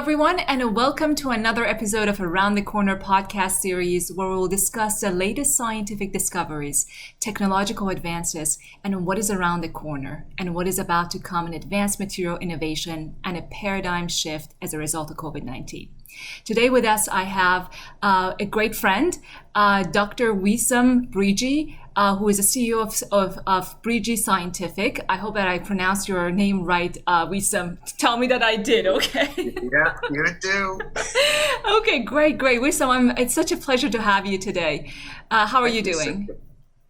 everyone, and welcome to another episode of Around the Corner podcast series where we'll discuss the latest scientific discoveries, technological advances, and what is around the corner, and what is about to come in advanced material innovation and a paradigm shift as a result of COVID-19. Today with us, I have a great friend, Dr. Wisam Breegi, who is the CEO of Breegi Scientific. I hope that I pronounced your name right, Wisam. Tell me that I did, okay? Yeah, you do. Okay, great. Wisam, it's such a pleasure to have you today. How are you doing?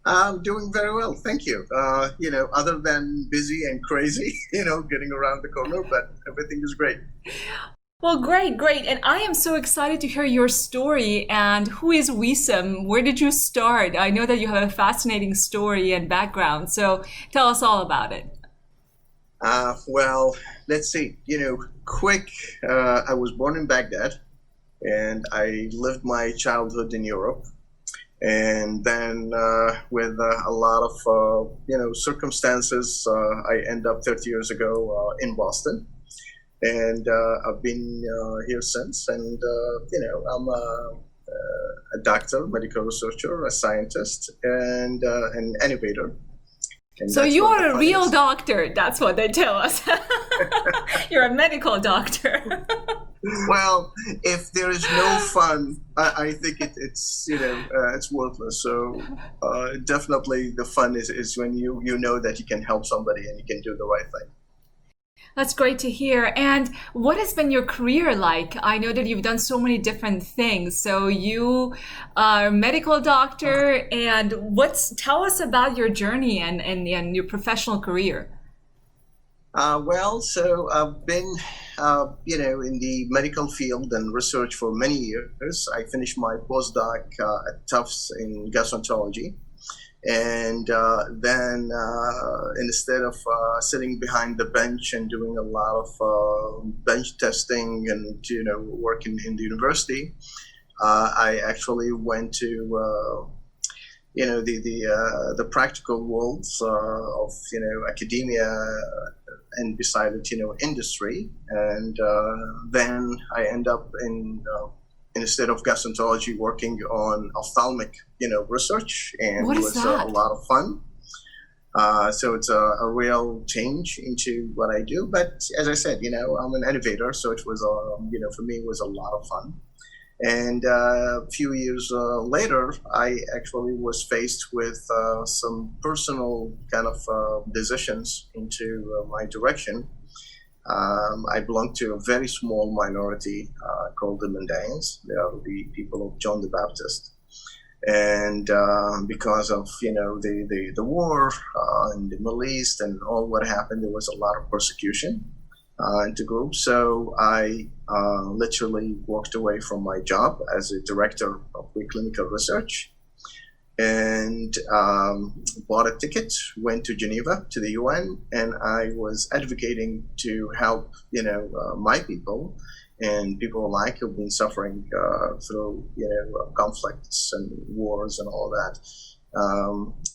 I'm doing very well, thank you. Other than busy and crazy, getting around the corner, but everything is great. Well, great. And I am so excited to hear your story. And who is Wisam? Where did you start? I know that you have a fascinating story and background. So tell us all about it. Well, let's see. I was born in Baghdad, and I lived my childhood in Europe. And then with a lot of, circumstances, I end up 30 years ago in Boston. And I've been here since, and I'm a doctor, medical researcher, a scientist, and an innovator. And so you are a real doctor. That's what they tell us. You're a medical doctor. Well, if there is no fun, I think it's it's worthless. So definitely the fun is when you know that you can help somebody and you can do the right thing. That's great to hear. And what has been your career like? I know that you've done so many different things. So you are a medical doctor, and tell us about your journey and your professional career. So I've been, in the medical field and research for many years. I finished my postdoc at Tufts in gastroenterology. And then instead of sitting behind the bench and doing a lot of bench testing and working in the university, I actually went to the practical worlds of academia and decided industry, and then I end up instead of gastroenterology, working on ophthalmic, research, and it was a lot of fun. So it's a real change into what I do. But as I said, I'm an innovator, so it was, for me, it was a lot of fun. And a few years later, I actually was faced with some personal kind of decisions into my direction. I belong to a very small minority called the Mandaeans. They are the people of John the Baptist. And because of the war in the Middle East and all what happened, there was a lot of persecution into groups. So I literally walked away from my job as a director of preclinical research, and bought a ticket, went to Geneva, to the UN, and I was advocating to help, my people and people alike who've been suffering through, conflicts and wars and all that.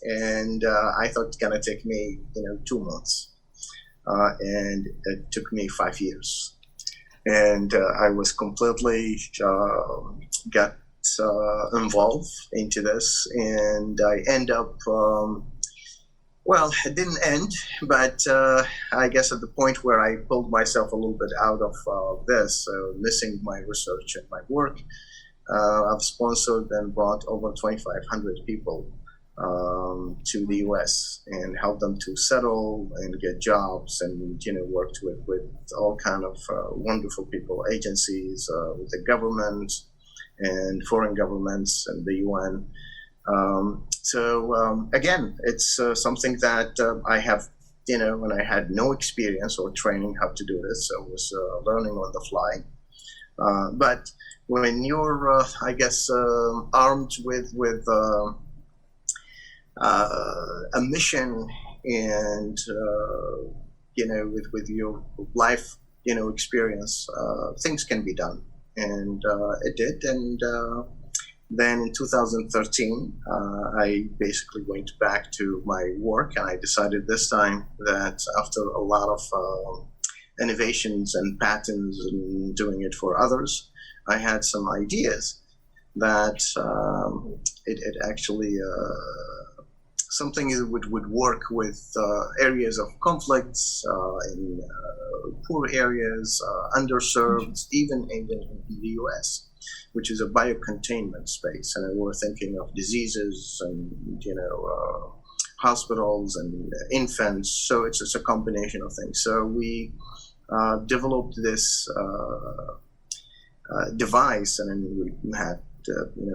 And I thought it's gonna take me, 2 months, and it took me 5 years, and I was completely got involved into this, and I end up it didn't end, but I guess at the point where I pulled myself a little bit out of this, missing my research and my work, I've sponsored and brought over 2,500 people to the US and helped them to settle and get jobs, and worked with all kind of wonderful people, agencies, with the government and foreign governments and the UN. Again, it's something that I have, when I had no experience or training how to do this, so I was learning on the fly. But when you're, armed with a mission and, with your life, experience, things can be done. And it did. And then in 2013, I basically went back to my work, and I decided this time that after a lot of innovations and patents and doing it for others, I had some ideas that it actually something that would work with areas of conflicts in poor areas, underserved, even in the U.S., which is a biocontainment space. And we're thinking of diseases and, hospitals and infants. So it's just a combination of things. So we developed this device, and then we had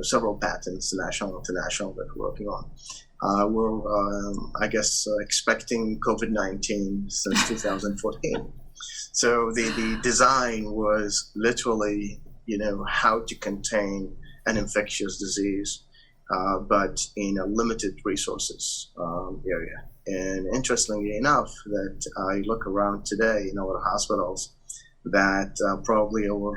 several patents, national, international, that we're working on. We're, expecting COVID-19 since 2014. So the design was literally, how to contain an infectious disease, but in a limited resources area. And interestingly enough, that I look around today in our hospitals, that probably our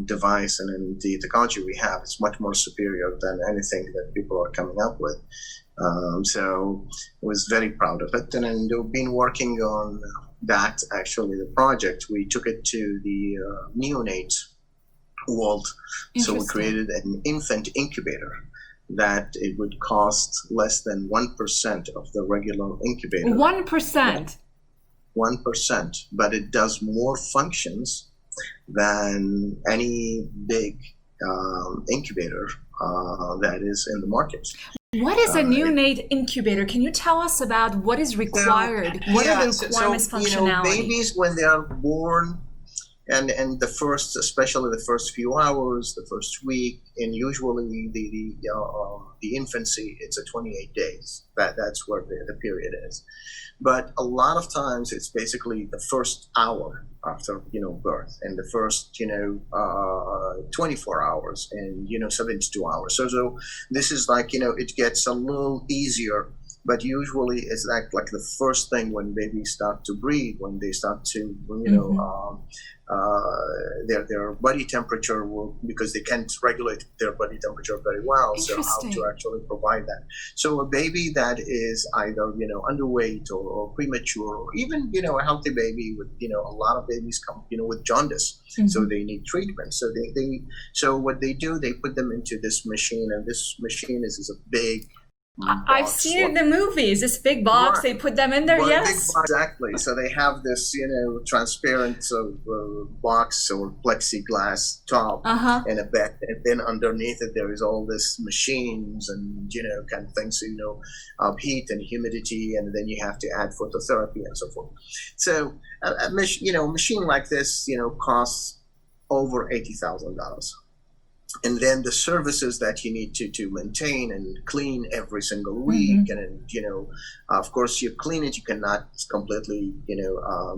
device and in the technology we have is much more superior than anything that people are coming up with. So I was very proud of it. And then we've been working on that, actually, the project. We took it to the neonate world. So we created an infant incubator that it would cost less than 1% of the regular incubator. 1%? 1%, but it does more functions than any big incubator that is in the market. What is a neonate incubator? Can you tell us about what is required? What are the requirements, functionality? Babies, when they are born, and the first, especially the first few hours, the first week, and usually the infancy, it's a 28 days. That's where the period is. But a lot of times it's basically the first hour after birth, and the first 24 hours, and 72 hours. So this is like it gets a little easier. But usually it's like the first thing when babies start to breathe, when they start to, their body temperature will, because they can't regulate their body temperature very well. So how to actually provide that. So a baby that is either, underweight or premature, or even, a healthy baby with, a lot of babies come, with jaundice. So they need treatment. So so what they do, they put them into this machine, and this machine is a big, I've seen it in the movies. This big box, right. They put them in there. Yes, exactly. So they have this, transparent box or plexiglass top and a bed, and then underneath it there is all this machines and kind of things, heat and humidity, and then you have to add phototherapy and so forth. So a machine like this, costs over $80,000. And then the services that you need to maintain and clean every single week, and of course you clean it, you cannot completely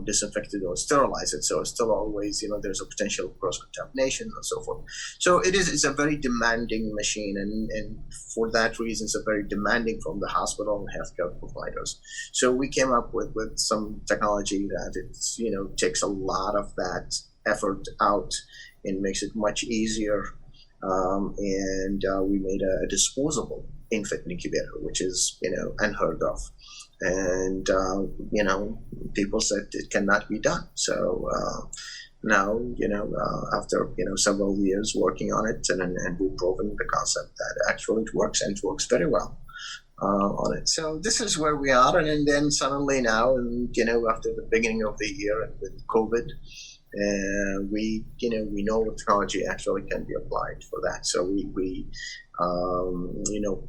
disinfect it or sterilize it, so it's still always there's a potential cross contamination and so forth. So it's a very demanding machine, and for that reason it's a very demanding from the hospital and healthcare providers. So we came up with some technology that it's takes a lot of that effort out and makes it much easier. And we made a disposable infant incubator, which is, unheard of. And, people said it cannot be done. So now, after, several years working on it, and we've proven the concept that actually it works, and it works very well on it. So this is where we are. And then suddenly now, and, after the beginning of the year and with COVID, we know technology actually can be applied for that. So we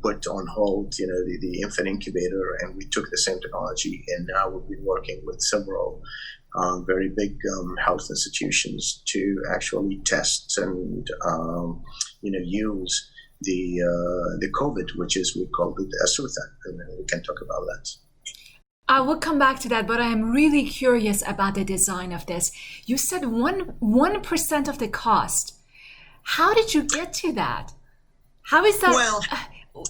put on hold, the infant incubator, and we took the same technology, and now we've been working with several very big health institutions to actually test and, use the COVID, which is, we call it Asuta, and we can talk about that. I will come back to that, but I am really curious about the design of this. You said 1% of the cost. How did you get to that? How is that? Well,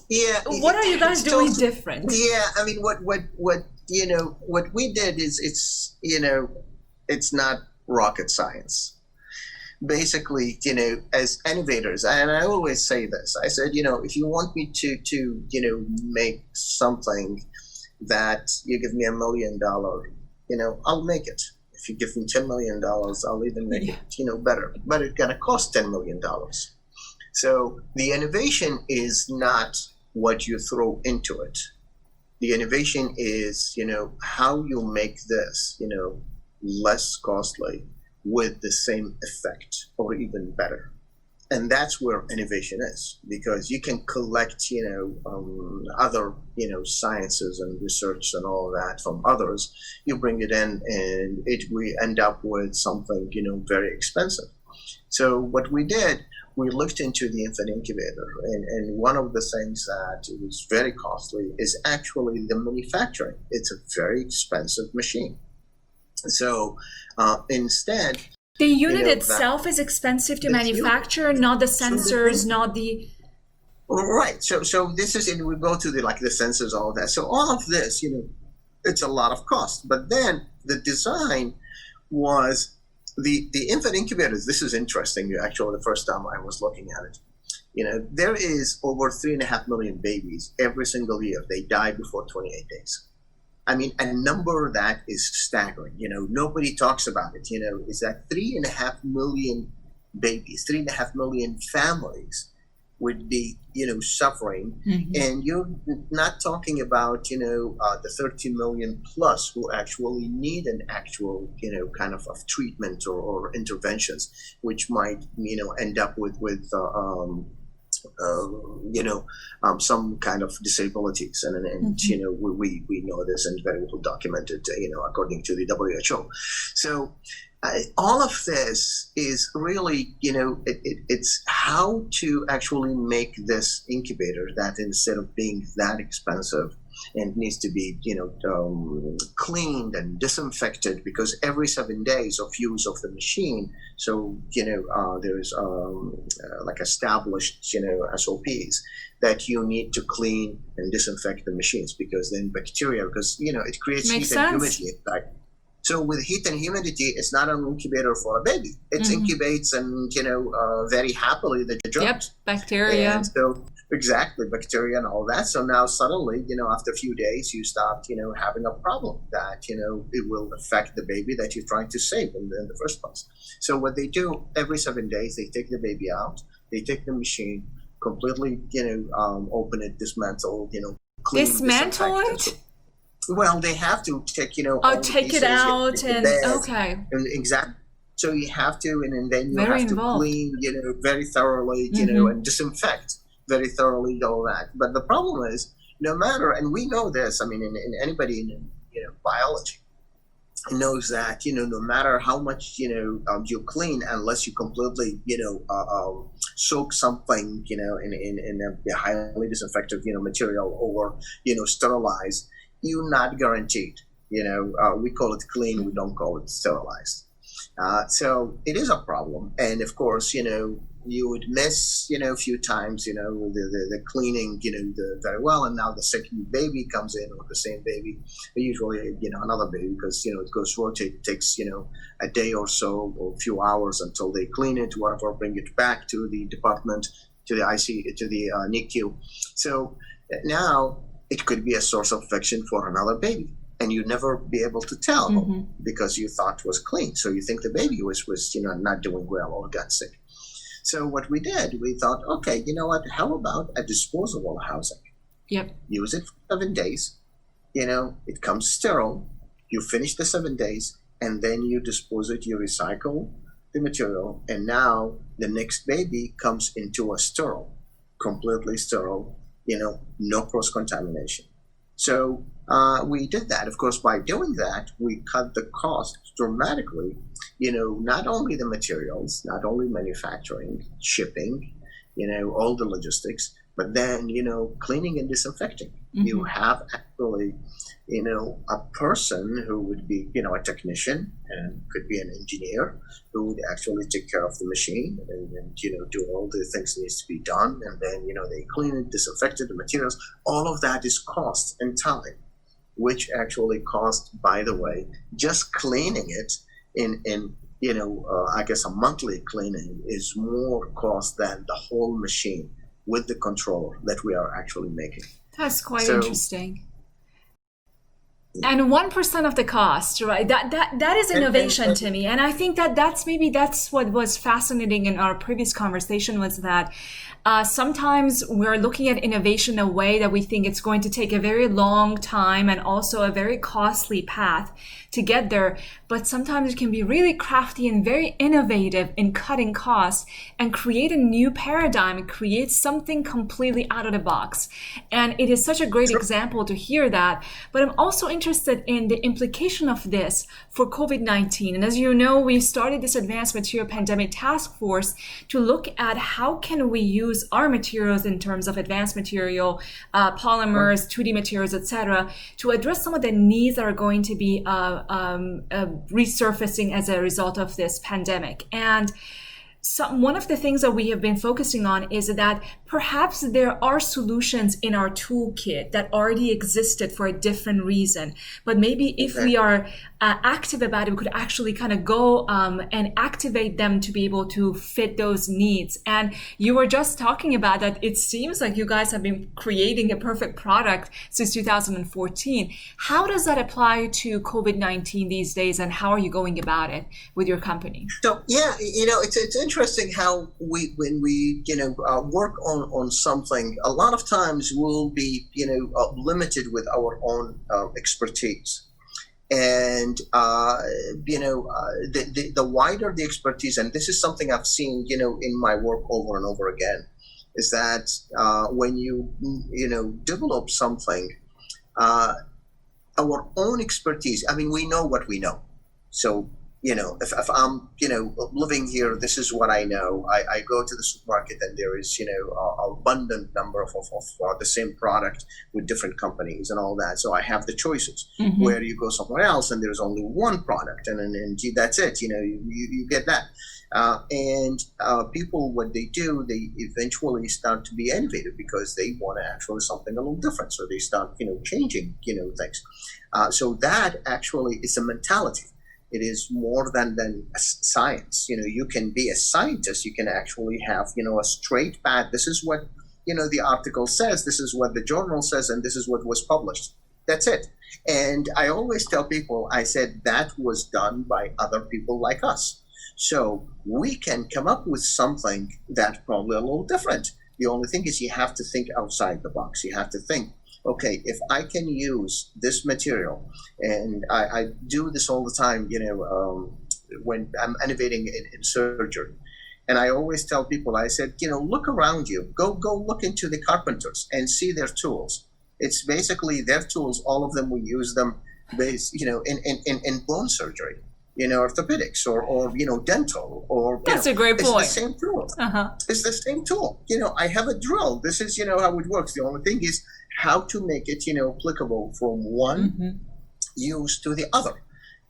yeah. What are you guys doing different? Yeah, I mean, what we did is it's not rocket science. Basically, as innovators, and I always say this, I said, if you want me to make something that you give me $1 million, I'll make it. If you give me $10 million, I'll even make it, better. But it's going to cost $10 million. So the innovation is not what you throw into it. The innovation is, how you make this, less costly with the same effect or even better. And that's where innovation is, because you can collect, other, sciences and research and all that from others. You bring it in, and we end up with something, very expensive. So what we did, we looked into the infant incubator, and one of the things that was very costly is actually the manufacturing. It's a very expensive machine. So instead, the unit itself is expensive to manufacture, not the sensors, not the... Right. So this is, and we go to the sensors, all of that. So all of this, it's a lot of cost. But then the design was the infant incubators. This is interesting. Actually, the first time I was looking at it, there is over 3.5 million babies every single year. They die before 28 days. I mean, a number that is staggering. Nobody talks about it. Is that 3.5 million babies, 3.5 million families would be, suffering. Mm-hmm. And you're not talking about, the 30 million plus who actually need an actual, kind of treatment or interventions, which might, end up with some kind of disabilities, and mm-hmm. we know this and very well documented, according to the WHO. So all of this is really, it's how to actually make this incubator that, instead of being that expensive and needs to be, cleaned and disinfected, because every 7 days of use of the machine. So, there's established, SOPs that you need to clean and disinfect the machines, because then bacteria, because, it creates heat and humidity. So with heat and humidity, it's not an incubator for a baby. It mm-hmm. incubates and, very happily the germs. Yep, bacteria. And so, exactly, bacteria and all that. So now suddenly, after a few days, you start, having a problem that, it will affect the baby that you're trying to save in the first place. So what they do, every 7 days, they take the baby out, they take the machine, completely, open it, dismantle, clean, dismantle it? Well, they have to take, take it out and okay. And exactly. So you have to, and then you very have involved. To clean, very thoroughly, mm-hmm. and disinfect very thoroughly, all that. But the problem is, no matter, and we know this, I mean, in anybody in biology knows that, no matter how much, you clean, unless you completely, soak something, in a highly disinfectant, material, or, sterilize, you're not guaranteed. We call it clean, we don't call it sterilized. So it is a problem. And of course, you would miss, a few times, the cleaning, very well. And now the second baby comes in, or the same baby, usually, another baby, because, it goes rotate, it takes, a day or so, or a few hours until they clean it, whatever, bring it back to the department, to the IC, to the NICU. So now it could be a source of infection for another baby. And you'd never be able to tell mm-hmm. because you thought it was clean. So you think the baby was not doing well or got sick. So what we did, we thought, okay, you know what? How about a disposable housing? Yep. Use it for 7 days. It comes sterile. You finish the 7 days, and then you dispose it. You recycle the material, and now the next baby comes into a sterile, completely sterile. No cross-contamination. So we did that. Of course, by doing that, we cut the cost dramatically. Not only the materials, not only manufacturing, shipping, all the logistics, but then, cleaning and disinfecting. Mm-hmm. You have actually, a person who would be, a technician, and could be an engineer, who would actually take care of the machine and do all the things that needs to be done. And then, they clean it, disinfect it, the materials. All of that is cost and time, which actually cost, by the way, just cleaning it I guess a monthly cleaning is more cost than the whole machine with the controller that we are actually making. That's quite interesting. And 1% of the cost, right? That is innovation to me. And I think that's what was fascinating in our previous conversation, was that sometimes we're looking at innovation in a way that we think it's going to take a very long time and also a very costly path to get there. But sometimes it can be really crafty and very innovative in cutting costs and create a new paradigm and create something completely out of the box. And it is such a great example to hear that. But I'm also interested in the implication of this for COVID-19. And as you know, we started this Advanced Material Pandemic Taskforce to look at how can we use our materials in terms of advanced material, polymers, 2D materials, etc., to address some of the needs that are going to be resurfacing as a result of this pandemic. And one of the things that we have been focusing on is that perhaps there are solutions in our toolkit that already existed for a different reason. But maybe if we are active about it, we could actually kind of go and activate them to be able to fit those needs. And you were just talking about that. It seems like you guys have been creating a perfect product since 2014. How does that apply to COVID-19 these days, and how are you going about it with your company? So yeah, it's interesting how when we work on something, a lot of times we'll be limited with our own expertise. And the wider the expertise, and this is something I've seen in my work over and over again, is that when you develop something, our own expertise. I mean, we know what we know. So if I'm living here, this is what I know. I go to the supermarket and there is an abundant number of the same product with different companies and all that. So I have the choices. Mm-hmm. Where you go somewhere else and there's only one product and that's it. You get that. And people, what they do, they eventually start to be innovative because they want to actually something a little different. So they start changing things. So that actually is a mentality. It is more than a science. You can be a scientist. You can actually have, a straight path. This is what, the article says. This is what the journal says, and this is what was published. That's it. And I always tell people, I said that was done by other people like us. So we can come up with something that's probably a little different. The only thing is you have to think outside the box. You have to think, okay, if I can use this material, and I do this all the time, when I'm innovating in surgery. And I always tell people, I said, look around you, go look into the carpenters and see their tools. It's basically their tools, all of them, we use them in bone surgery, orthopedics or dental or, That's a great point. It's the same tool. Uh-huh. It's the same tool. I have a drill. This is, how it works. The only thing is how to make it, applicable from one mm-hmm. use to the other.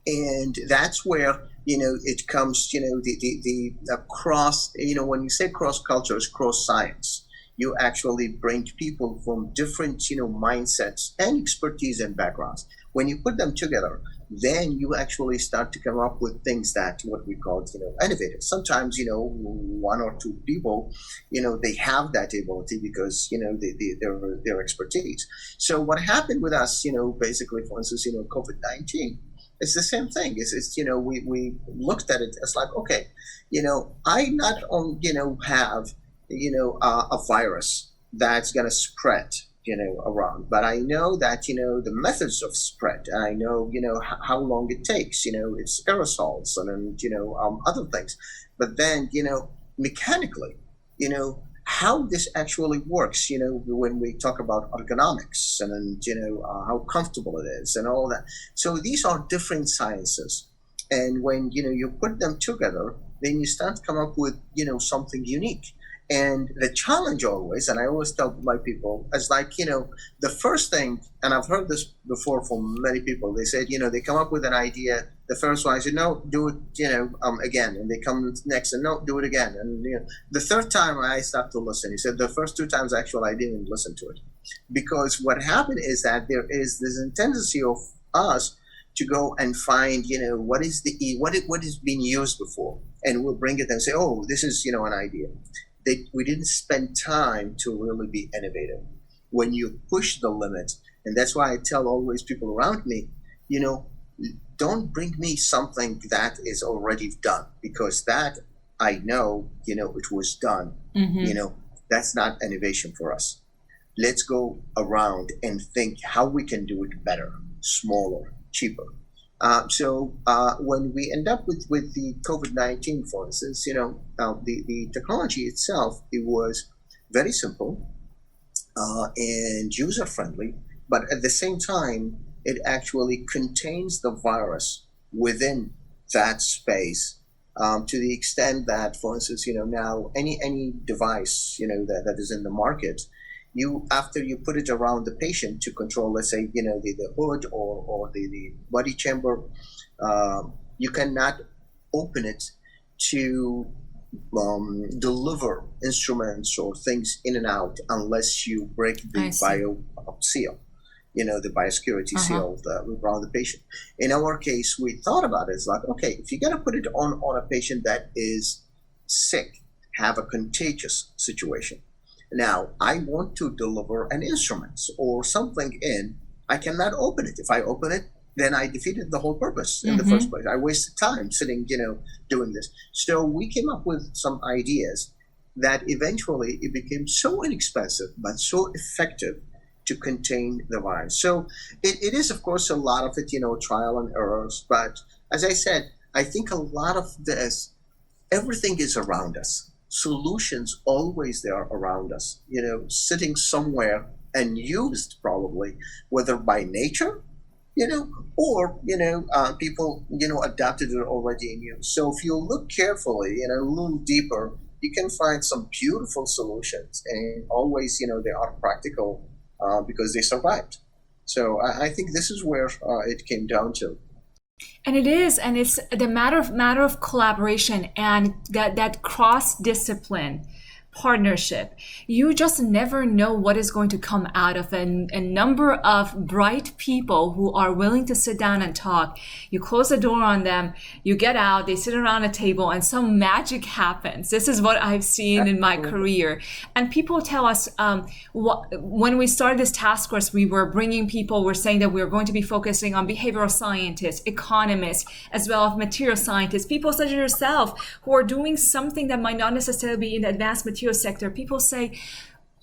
And that's where, it comes, the cross, when you say cross cultures, cross science, you actually bring people from different, mindsets and expertise and backgrounds. When you put them together, then you actually start to come up with things that what we call, innovative. Sometimes, one or two people, they have that ability because, their expertise. So what happened with us, basically, for instance, COVID-19, it's the same thing. It's we looked at it as like, okay, I not only, have, a virus that's going to spread, around, but I know that, the methods of spread, and I know, how long it takes, it's aerosols and, other things. But then, mechanically, how this actually works, when we talk about ergonomics and, how comfortable it is and all that. So these are different sciences. And when, you put them together, then you start to come up with, something unique. And the challenge always, and I always tell my people, is like, the first thing, and I've heard this before from many people, they said, they come up with an idea. The first one, I said, no, do it, again. And they come next and no, do it again. And the third time I stopped to listen. He said the first two times actually I didn't listen to it. Because what happened is that there is this tendency of us to go and find, what is what is being used before. And we'll bring it and say, oh, this is, an idea. We didn't spend time to really be innovative. When you push the limit, and that's why I tell always people around me, you know, don't bring me something that is already done, because that I know, it was done. That's not innovation for us. Let's go around and think how we can do it better, smaller, cheaper. So when we end up with the COVID-19, for instance, the technology itself, it was very simple and user-friendly, but at the same time, it actually contains the virus within that space, to the extent that, for instance, now any device, that is in the market, after you put it around the patient to control, let's say, the hood or the body chamber, you cannot open it to deliver instruments or things in and out unless you break the bio seal, the biosecurity seal around the patient. In our case, we thought about it. It's like, okay, if you're going to put it on a patient that is sick, have a contagious situation. Now, I want to deliver an instrument or something in, I cannot open it. If I open it, then I defeated the whole purpose in the first place. I wasted time sitting, doing this. So we came up with some ideas that eventually it became so inexpensive, but so effective to contain the virus. So it is, of course, a lot of it, trial and errors. But as I said, I think a lot of this, everything is around us. Solutions always there around us, sitting somewhere and used probably, whether by nature, or, people, adapted it already in use. So if you look carefully, a little deeper, you can find some beautiful solutions, and always, they are practical because they survived. So I think this is where it came down to. And it is, and it's the matter of collaboration and that cross-discipline partnership. You just never know what is going to come out of a number of bright people who are willing to sit down and talk. You close the door on them, you get out, they sit around a table, and some magic happens. This is what I've seen in my career. And people tell us, when we started this task force, we were bringing people, we're saying that we're going to be focusing on behavioral scientists, economists, as well as material scientists, people such as yourself who are doing something that might not necessarily be in the advanced material sector. People say,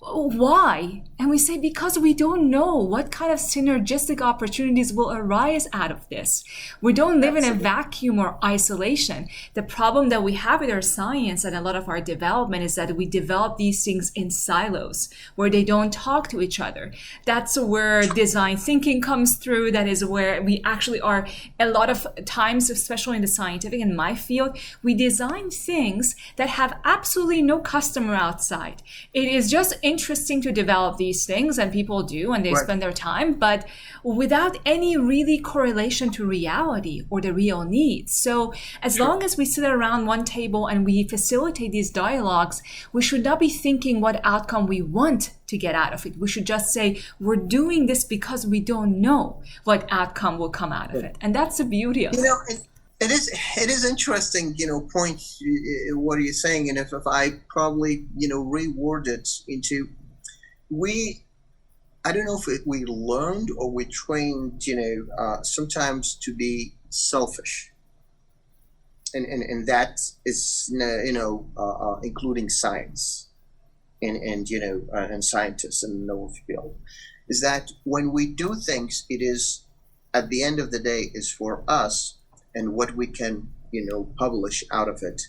why? And we say, because we don't know what kind of synergistic opportunities will arise out of this. We don't live in a vacuum or isolation. The problem that we have with our science and a lot of our development is that we develop these things in silos where they don't talk to each other. That's where design thinking comes through. That is where we actually are a lot of times, especially in the scientific, in my field, we design things that have absolutely no customer outside. It is just interesting to develop these things, and people do, and they spend their time, but without any really correlation to reality or the real needs. So as long as we sit around one table and we facilitate these dialogues, we should not be thinking what outcome we want to get out of it. We should just say, we're doing this because we don't know what outcome will come out of it. And that's the beauty of it. It is interesting, point what are you saying, and if I probably, reword it into, I don't know if we learned or we trained, sometimes to be selfish, and that is, including science and scientists in our field, is that when we do things, it is at the end of the day is for us and what we can, publish out of it.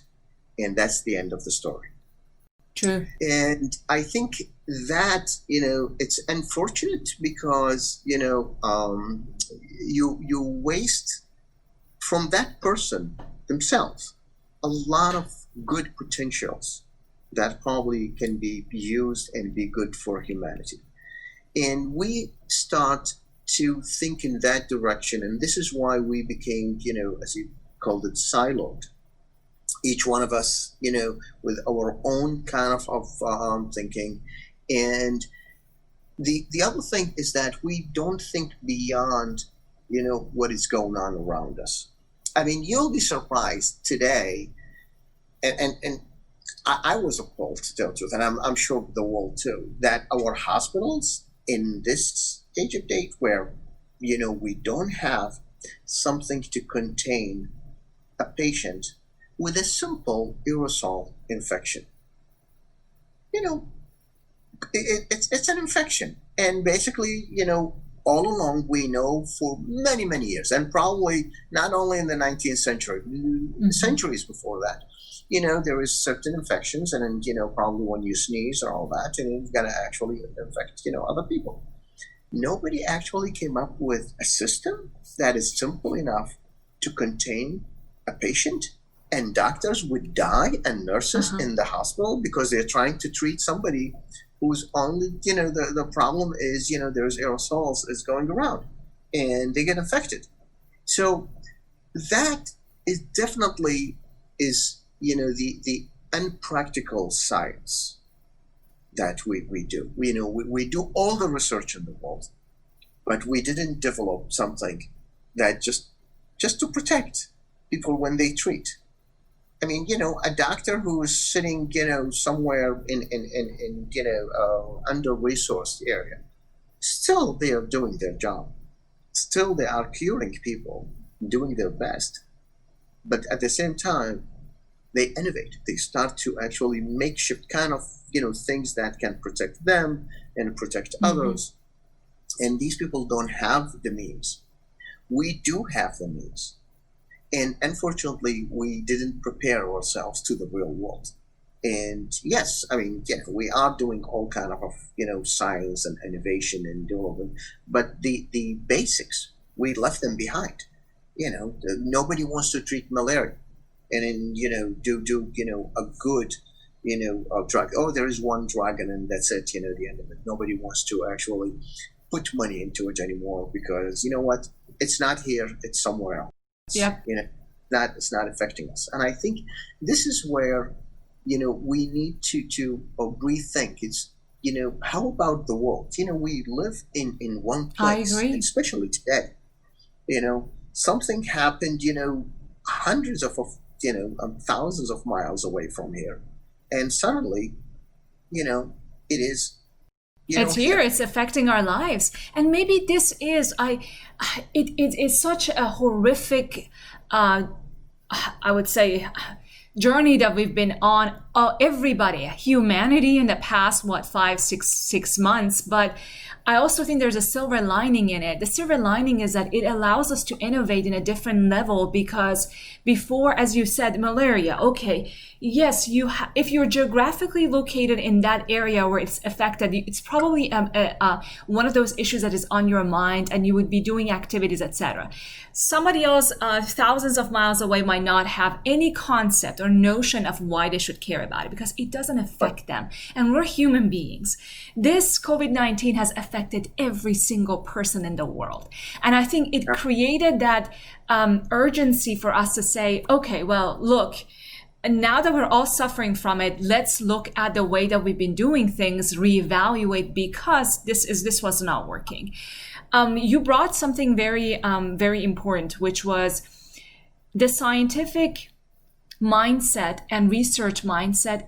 And that's the end of the story. True. And I think that, it's unfortunate because, you waste from that person themselves a lot of good potentials that probably can be used and be good for humanity. And we start to think in that direction, and this is why we became, as you called it, siloed. Each one of us, with our own kind of thinking. And the other thing is that we don't think beyond, what is going on around us. I mean, you'll be surprised today, and I was appalled, to tell the truth, and I'm sure the world too, that our hospitals in this age of date where we don't have something to contain a patient with a simple aerosol infection. It's an infection. And basically, all along we know for many, many years, and probably not only in the 19th century, centuries before that, there is certain infections, and then, probably when you sneeze or all that, and it's going to actually infect, other people. Nobody actually came up with a system that is simple enough to contain a patient, and doctors would die and nurses in the hospital because they're trying to treat somebody who's only, the problem is, there's aerosols is going around and they get infected. So that is definitely is, the unpractical science that we do. We do all the research in the world, but we didn't develop something that just to protect people when they treat. I mean, a doctor who is sitting, somewhere in under-resourced area, still they are doing their job. Still they are curing people, doing their best. But at the same time, they innovate. They start to actually makeshift kind of, things that can protect them and protect others. And these people don't have the means. We do have the means. And unfortunately, we didn't prepare ourselves to the real world. And yes, I mean, we are doing all kind of, science and innovation and development, but the basics, we left them behind. Nobody wants to treat malaria and then, do a good, a drug. Oh, there is one drug and then that's it, the end of it. Nobody wants to actually put money into it anymore because, what? It's not here, it's somewhere else. Yeah. It's not affecting us. And I think this is where, we need to rethink. It's, how about the world? We live in one place. I agree. Especially today. Something happened, hundreds of, thousands of miles away from here. And suddenly, it is, it's here. It's affecting our lives, and maybe this is it is such a horrific, I would say, journey that we've been on. Everybody, humanity, in the past 5-6 months, but I also think there's a silver lining in it. The silver lining is that it allows us to innovate in a different level because before, as you said, malaria, okay, yes, if you're geographically located in that area where it's affected, it's probably one of those issues that is on your mind and you would be doing activities, etc. Somebody else thousands of miles away might not have any concept or notion of why they should care about it because it doesn't affect them. And we're human beings. This COVID-19 has affected every single person in the world. And I think it created that urgency for us to say, okay, well, look, now that we're all suffering from it, let's look at the way that we've been doing things, reevaluate because this was not working. You brought something very, very important, which was the scientific mindset and research mindset,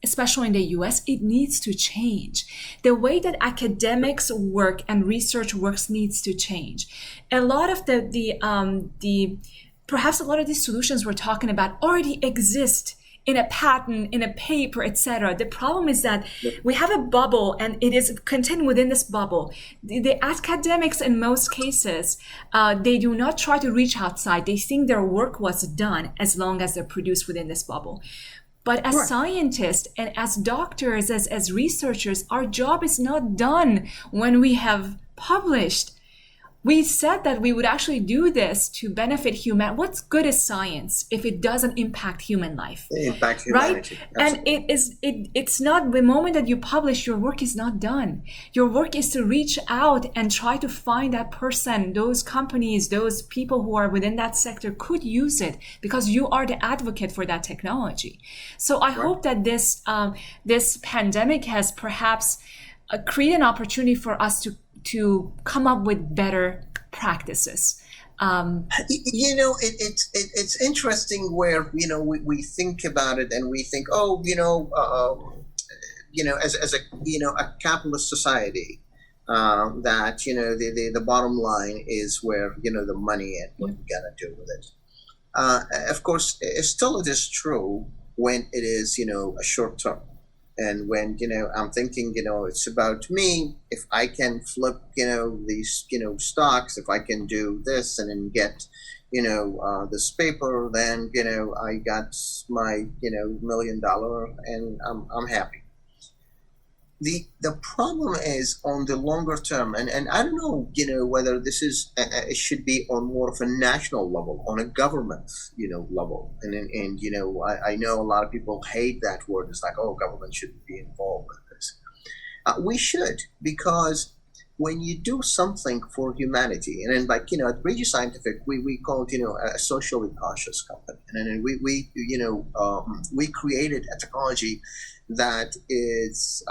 especially in the US, it needs to change. The way that academics work and research works needs to change. A lot of perhaps a lot of these solutions we're talking about already exist in a patent, in a paper, etc. The problem is that we have a bubble and it is contained within this bubble. The academics in most cases, they do not try to reach outside. They think their work was done as long as they're produced within this bubble. But as scientists and as doctors, as researchers, our job is not done when we have published. We said that we would actually do this to benefit human. What's good is science if it doesn't impact human life? Impact humanity. Right? And it's not the moment that you publish, your work is not done. Your work is to reach out and try to find that person, those companies, those people who are within that sector could use it because you are the advocate for that technology. So I hope that this pandemic has perhaps created an opportunity for us to come up with better practices. It's interesting where we think about it and we think, as a capitalist society, that the bottom line is where the money and what we gotta do with it. Of course, still it is true when it is a short term, and when I'm thinking it's about me. If I can flip these stocks, if I can do this and then get this paper, then I got my $1 million, and I'm happy. The problem is on the longer term, and I don't know whether this is it should be on more of a national level, on a government level, and I know a lot of people hate that word. It's like, oh, government shouldn't be involved with this. We should, because when you do something for humanity, and then like at Breegi Scientific, we call it a socially conscious company, and then we created a technology that is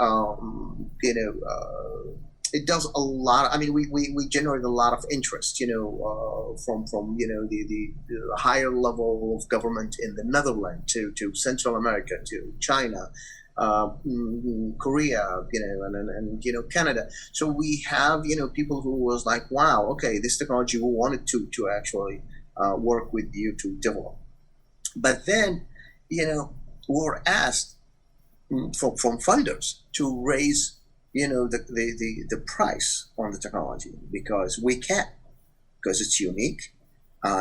it does a lot. I mean, we generate a lot of interest from the higher level of government in the Netherlands to Central America to China, Korea, and Canada. So we have people who was like, wow, okay, this technology we wanted to actually work with you to develop. But then we're asked from funders to raise the price on the technology, because we can, because it's unique.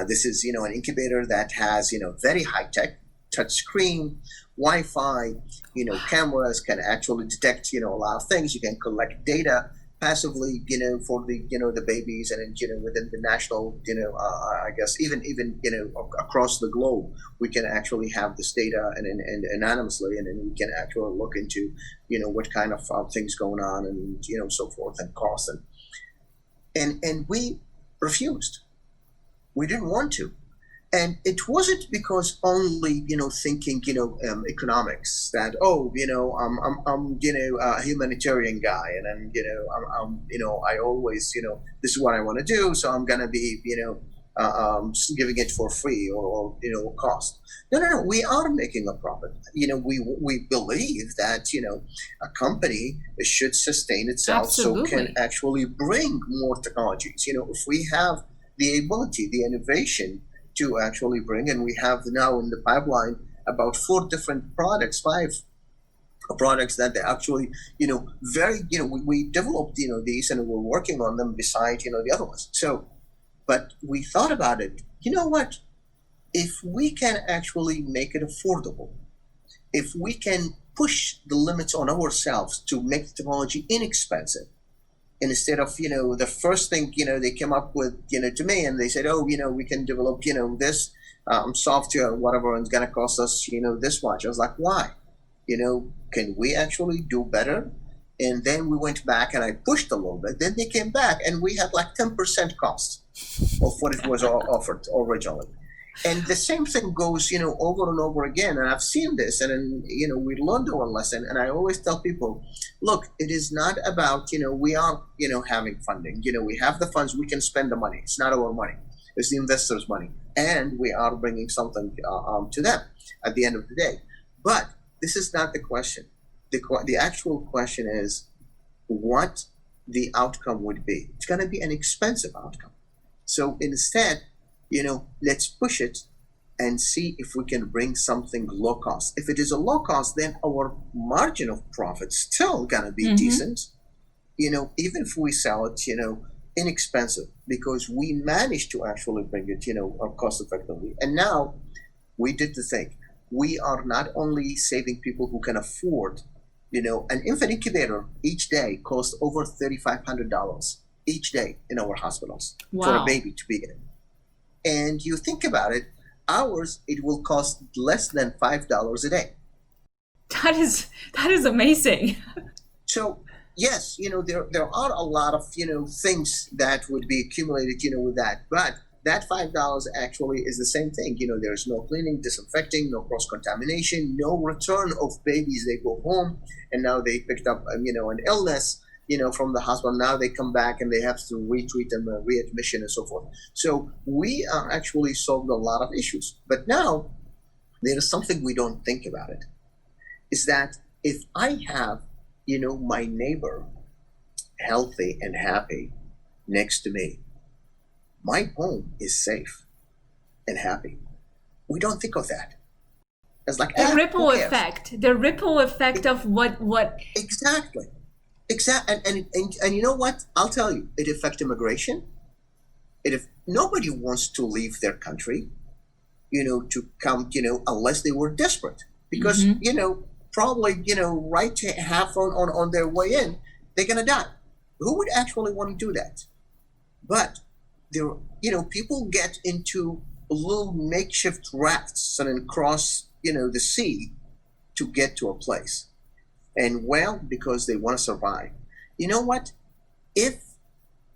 This is an incubator that has very high tech touch screen, Wi-Fi, cameras can actually detect a lot of things. You can collect data passively for the babies, and then within the national I guess even across the globe, we can actually have this data and anonymously, and then we can actually look into what kind of things going on, and so forth, and cost, and we refused. We didn't want to. And it wasn't because only thinking economics, that I'm a humanitarian guy, and then I'm I always this is what I want to do, so I'm gonna be giving it for free or cost. No, we are making a profit. We believe that a company should sustain itself. Absolutely. So can actually bring more technologies. If we have the ability, the innovation to actually bring, and we have now in the pipeline about 5 products that they actually very we developed these, and we're working on them beside the other ones. So, but we thought about it. What if we can actually make it affordable, if we can push the limits on ourselves to make the technology inexpensive, instead of the first thing they came up with to me, and they said, oh, we can develop this software, whatever, and it's going to cost us this much. I was like, why? Can we actually do better? And then we went back and I pushed a little bit. Then they came back and we had like 10% cost of what it was offered originally. And the same thing goes, over and over again. And I've seen this, and then, we learned our lesson. And I always tell people, look, it is not about, we are, having funding. We have the funds, we can spend the money. It's not our money. It's the investors' money. And we are bringing something to them at the end of the day. But this is not the question. The actual question is what the outcome would be. It's going to be an expensive outcome. So instead, let's push it and see if we can bring something low cost. If it is a low cost, then our margin of profit still gonna be decent. Even if we sell it, inexpensive, because we managed to actually bring it, cost effectively. And now we did the thing. We are not only saving people who can afford, an infant incubator each day costs over $3,500 each day in our hospitals. Wow. For a baby to be in. And you think about it, ours, it will cost less than $5 a day. That is amazing. So yes, there are a lot of things that would be accumulated with that, but that $5 actually is the same thing. There's no cleaning, disinfecting, no cross contamination, no return of babies. They go home and now they picked up an illness from the hospital. Now they come back and they have to retreat them, readmission, and so forth. So we actually solved a lot of issues. But now there is something we don't think about it, is that if I have, my neighbor healthy and happy next to me, my home is safe and happy. We don't think of that. It's like The ripple who cares? effect. The ripple effect of what Exactly. And you know what? I'll tell you, it affects immigration. If nobody wants to leave their country, to come, unless they were desperate, because probably right to half on their way in, they're gonna die. Who would actually want to do that? But there, people get into little makeshift rafts and then cross, the sea to get to a place, and well, because they want to survive. You know what? If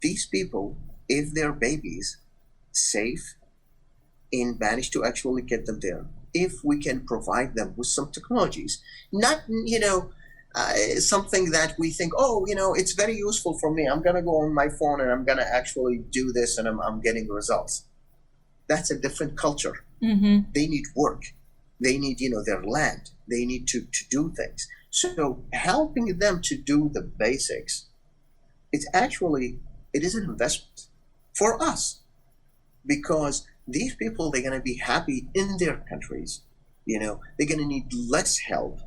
these people, if their babies safe and manage to actually get them there, if we can provide them with some technologies, not something that we think, it's very useful for me, I'm gonna go on my phone and I'm gonna actually do this and I'm getting results. That's a different culture. They need work, they need their land, they need to do things. So helping them to do the basics, it is an investment for us, because these people, they're going to be happy in their countries. They're going to need less help,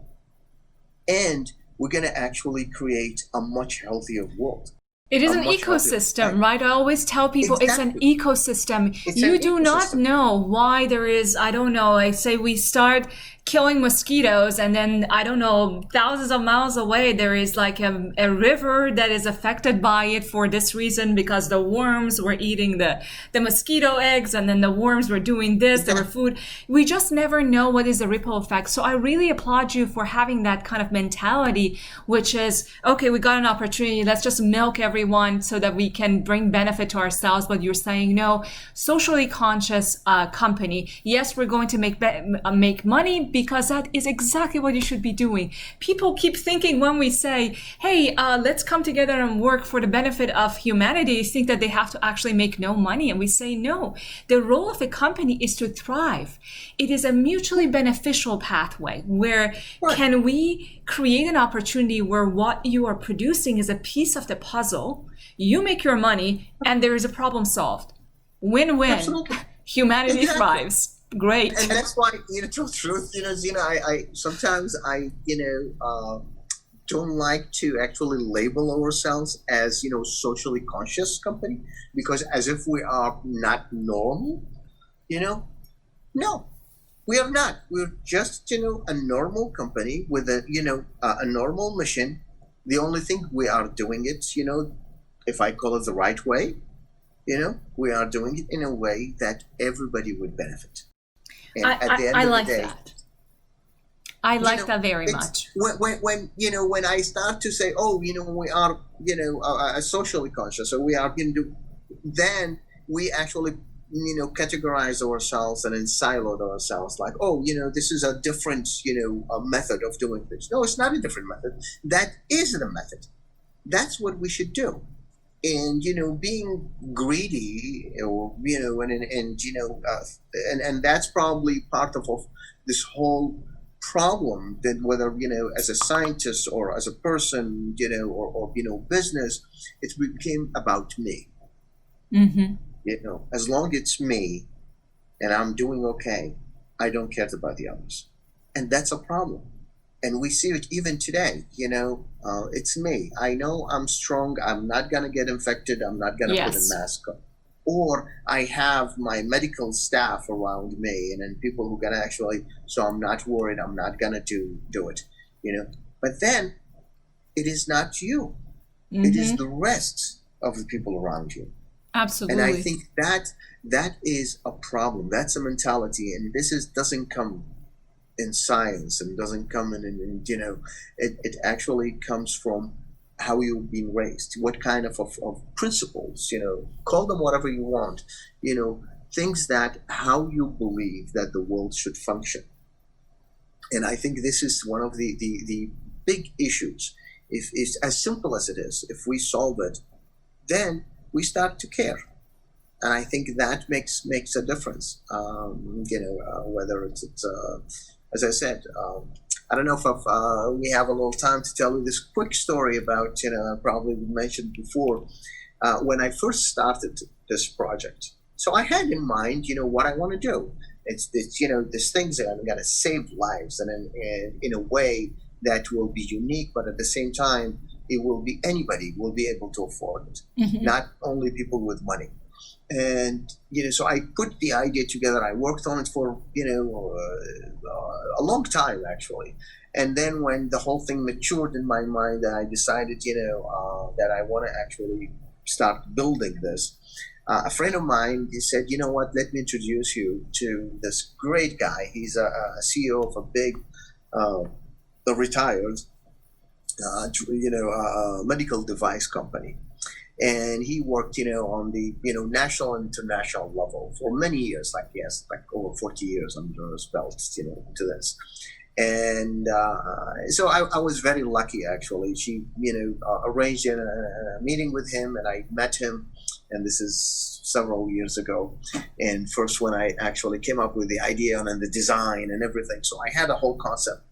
and we're going to actually create a much healthier world. It is an ecosystem, right? I always tell people It's an ecosystem. You do not know why there is, I don't know, I say we start killing mosquitoes and then, I don't know, thousands of miles away, there is like a river that is affected by it for this reason, because the worms were eating the mosquito eggs, and then the worms were doing this, there were food. We just never know what is the ripple effect. So I really applaud you for having that kind of mentality, which is, okay, we got an opportunity, let's just milk everyone so that we can bring benefit to ourselves. But you're saying, no, socially conscious company, yes, we're going to make money, because that is exactly what you should be doing. People keep thinking when we say, hey, let's come together and work for the benefit of humanity, they think that they have to actually make no money. And we say, no, the role of a company is to thrive. It is a mutually beneficial pathway where can we create an opportunity where what you are producing is a piece of the puzzle, you make your money, and there is a problem solved. Win-win. Absolutely. Humanity thrives. Great. And that's why, truth, Zina, I sometimes don't like to actually label ourselves as, socially conscious company, because as if we are not normal, no, we are not. We're just, a normal company with a normal mission. The only thing we are doing it, if I call it the right way, we are doing it in a way that everybody would benefit. And at the end I of like the day, that. I like that very much. When I start to say, we are, socially conscious, so we are, then we actually, categorize ourselves and then siloed ourselves like, this is a different, a method of doing things. No, it's not a different method. That is the method. That's what we should do. And being greedy, or and that's probably part of this whole problem, that whether as a scientist or as a person, or business, it became about me. As long as it's me and I'm doing okay, I don't care about the others, and that's a problem. And we see it even today, it's me. I know I'm strong. I'm not going to get infected. I'm not going to put a mask on. Or I have my medical staff around me, and then people who are going to actually, so I'm not worried. I'm not going to do it, But then it is not you. It is the rest of the people around you. Absolutely. And I think that is a problem. That's a mentality. And this doesn't come in science, and doesn't come in it actually comes from how you've been raised, what kind of principles, call them whatever you want, things that how you believe that the world should function. And I think this is one of the big issues. If it's as simple as it is, if we solve it, then we start to care. And I think that makes a difference. Whether it's as I said, I don't know if we have a little time to tell you this quick story about, I probably mentioned before, when I first started this project. So I had in mind, what I want to do. It's these things that I'm going to save lives and in a way that will be unique, but at the same time, it will be anybody will be able to afford it, not only people with money. And, so I put the idea together. I worked on it for, a long time, actually. And then when the whole thing matured in my mind, I decided, that I want to actually start building this. A friend of mine, he said, you know what, let me introduce you to this great guy. He's a CEO of a big, retired, medical device company. And he worked, on the, national and international level for many years, like he has like over 40 years under his belt, to this. And so I was very lucky, actually. She, arranged a meeting with him, and I met him. And this is several years ago. And first when I actually came up with the idea and the design and everything. So I had a whole concept.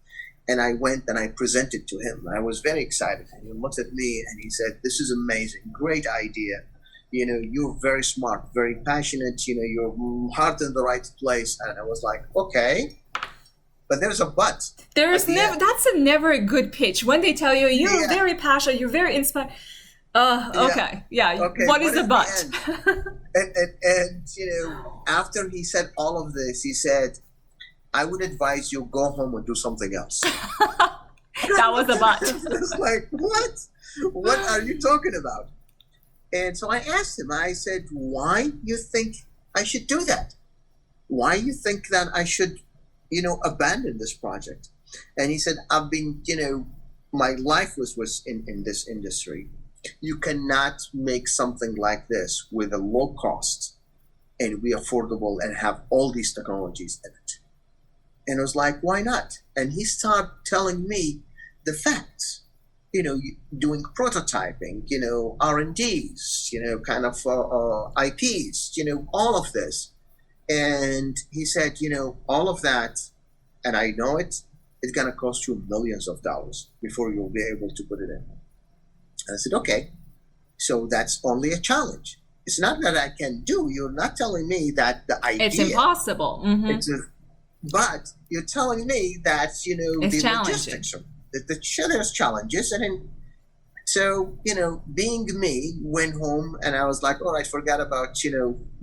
And I went and I presented to him. I was very excited. And he looked at me and he said, this is amazing, great idea. You're very smart, very passionate, your heart in the right place. And I was like, okay, but there's a but. That's never a good pitch. When they tell you, you're very passionate, you're very inspired. Okay. What is the but? and after he said all of this, he said, I would advise you go home and do something else. That was the but. It's like, what? What are you talking about? And so I asked him, I said, why you think I should do that? Why you think that I should, abandon this project? And he said, I've been, my life was in this industry. You cannot make something like this with a low cost and be affordable and have all these technologies in it. And I was like, why not? And he started telling me the facts, doing prototyping, R&Ds, kind of IPs, all of this. And he said, all of that, and I know it's going to cost you millions of dollars before you'll be able to put it in. And I said, okay, so that's only a challenge. It's not that I can do. You're not telling me that the idea. It's impossible. But you're telling me that, it's the logistics, there's challenges. And then, so, being me, went home and I was like, all right, forget about,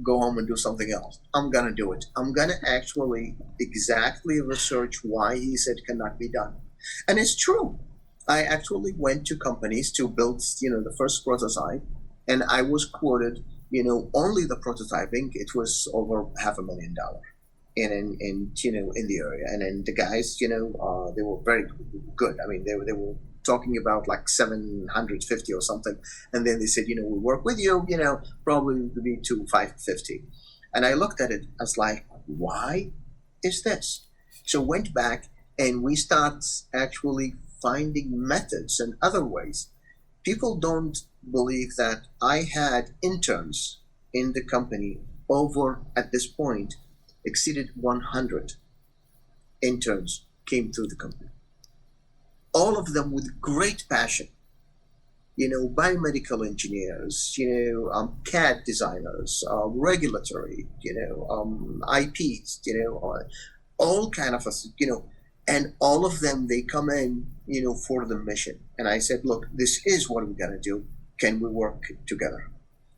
go home and do something else. I'm going to do it. I'm going to actually exactly research why he said cannot be done. And it's true. I actually went to companies to build, the first prototype, and I was quoted, only the prototyping, it was over $500,000 in the area. And then the guys, they were very good. I mean, they were talking about like 750 or something. And then they said, we work with you, probably to be to 550. And I looked at it, I was like, why is this? So went back and we start actually finding methods and other ways. People don't believe that I had interns in the company over, at this point, exceeded 100 interns came through the company. All of them with great passion. Biomedical engineers, CAD designers, regulatory, IPs, all kind of, and all of them, they come in, for the mission. And I said, look, this is what we're going to do. Can we work together?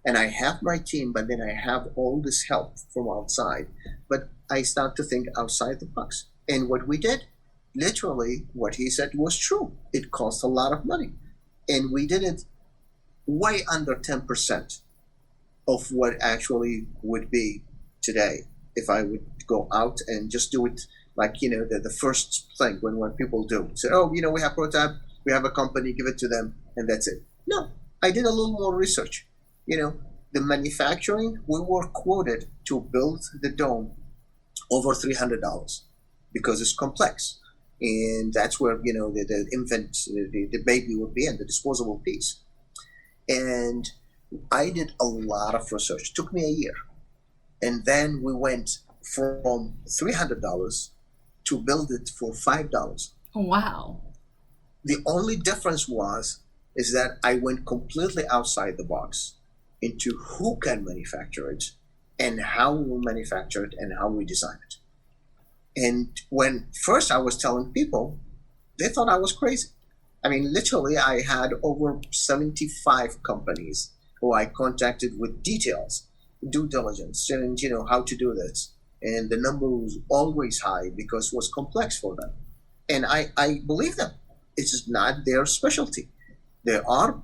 And I have my team, but then I have all this help from outside. But I start to think outside the box. And what we did, literally, what he said was true. It cost a lot of money. And we did it way under 10% of what actually would be today if I would go out and just do it like, the first thing when people do. Say, we have prototype, we have a company, give it to them, and that's it. No, I did a little more research. The manufacturing, we were quoted to build the dome over $300 because it's complex. And that's where, the infant, the baby would be in, the disposable piece. And I did a lot of research. It took me a year. And then we went from $300 to build it for $5. Wow. The only difference is that I went completely outside the box into who can manufacture it and how we will manufacture it and how we design it. And when first I was telling people, they thought I was crazy. I mean, literally, I had over 75 companies who I contacted with details, due diligence, and how to do this. And the number was always high because it was complex for them. And I believe them. It's not their specialty. There are,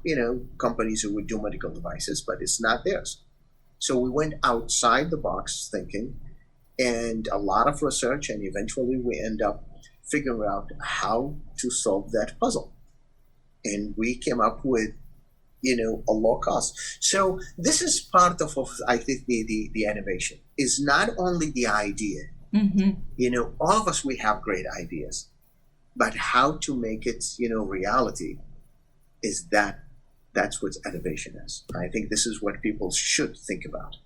companies who would do medical devices, but it's not theirs. So we went outside the box thinking, and a lot of research, and eventually we end up figuring out how to solve that puzzle. And we came up with, a low cost. So this is part of I think, the innovation is not only the idea. Mm-hmm. All of us, we have great ideas, but how to make it, reality that's what innovation is. I think this is what people should think about.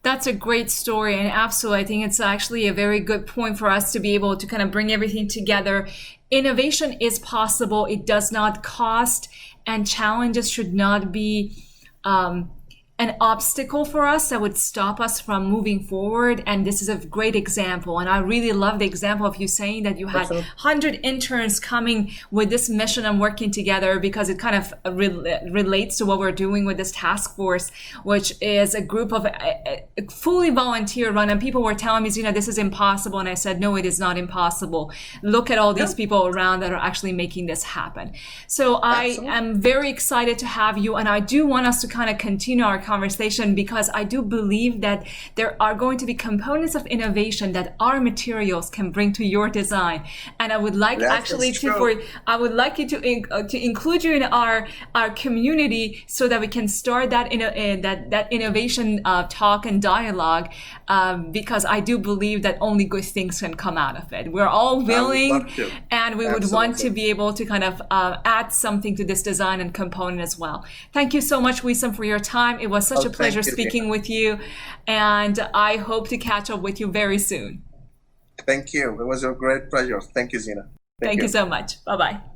That's a great story, and absolutely, I think it's actually a very good point for us to be able to kind of bring everything together. Innovation is possible. It does not cost, and challenges should not be an obstacle for us that would stop us from moving forward. And this is a great example. And I really love the example of you saying that you had 100 interns coming with this mission and working together, because it kind of relates to what we're doing with this task force, which is a group of fully volunteer run. And people were telling me, Zina, this is impossible. And I said, no, it is not impossible. Look at all these people around that are actually making this happen. So I am very excited to have you. And I do want us to kind of continue our conversation, because I do believe that there are going to be components of innovation that our materials can bring to your design, and I would like I would like you to include you in our community so that we can start that that innovation talk and dialogue, because I do believe that only good things can come out of it. We're all willing, and we would want to be able to kind of add something to this design and component as well. Thank you so much, Wisam, for your time. It was such a pleasure speaking with you, and I hope to catch up with you very soon. Thank you. It was a great pleasure. Thank you, Zina. Thank you so much. Bye-bye.